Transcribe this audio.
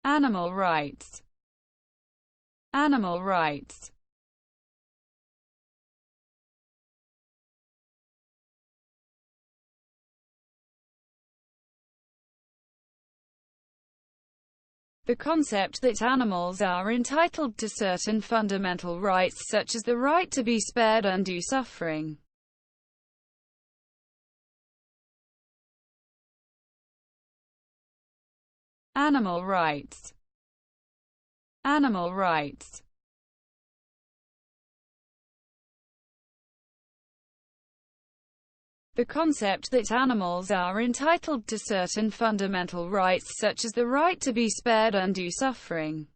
Animal rights. Animal rights. The concept that animals are entitled to certain fundamental rights such as the right to be spared undue suffering. Animal rights. Animal rights. The concept that animals are entitled to certain fundamental rights such as the right to be spared undue suffering.